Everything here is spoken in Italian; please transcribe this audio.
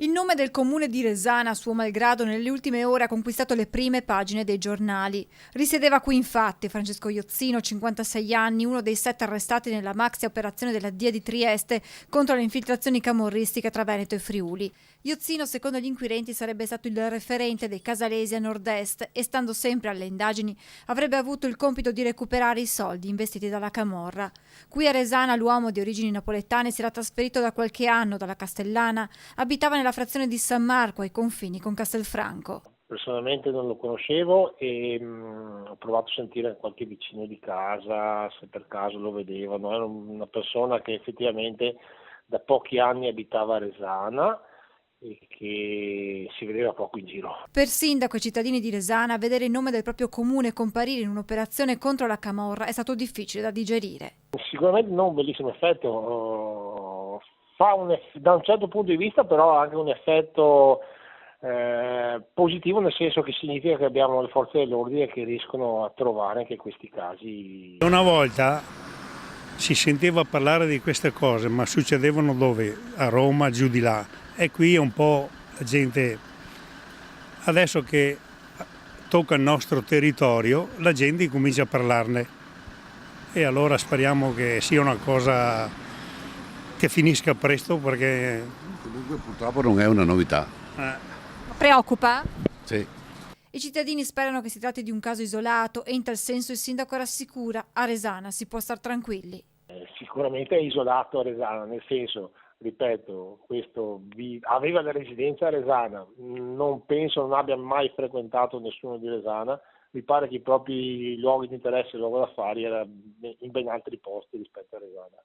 Il nome del comune di Resana, a suo malgrado, nelle ultime ore ha conquistato le prime pagine dei giornali. Risiedeva qui infatti Francesco Iozzino, 56 anni, uno dei 7 arrestati nella maxi operazione della DIA di Trieste contro le infiltrazioni camorristiche tra Veneto e Friuli. Iozzino, secondo gli inquirenti, sarebbe stato il referente dei casalesi a nord-est e, stando sempre alle indagini, avrebbe avuto il compito di recuperare i soldi investiti dalla camorra. Qui a Resana l'uomo di origini napoletane si era trasferito da qualche anno dalla Castellana, abitava nella frazione di San Marco ai confini con Castelfranco. Personalmente non lo conoscevo e ho provato a sentire qualche vicino di casa se per caso lo vedevano. Era una persona che effettivamente da pochi anni abitava a Resana e che si vedeva poco in giro. Per sindaco e cittadini di Resana, vedere il nome del proprio comune comparire in un'operazione contro la camorra è stato difficile da digerire. Sicuramente non un bellissimo effetto, da un certo punto di vista però ha anche un effetto positivo, nel senso che significa che abbiamo le forze dell'ordine che riescono a trovare anche questi casi. Una volta si sentiva parlare di queste cose, ma succedevano dove? A Roma, giù di là. E qui è un po' la gente, adesso che tocca il nostro territorio, la gente comincia a parlarne. E allora speriamo che sia una cosa che finisca presto, perché Comunque purtroppo non è una novità. Preoccupa? Sì. I cittadini sperano che si tratti di un caso isolato e in tal senso il sindaco rassicura: a Resana si può star tranquilli. Sicuramente è isolato a Resana, nel senso, ripeto, aveva la residenza a Resana, non penso non abbia mai frequentato nessuno di Resana, mi pare che i propri luoghi di interesse, il luogo d'affari era in ben altri posti rispetto a Resana.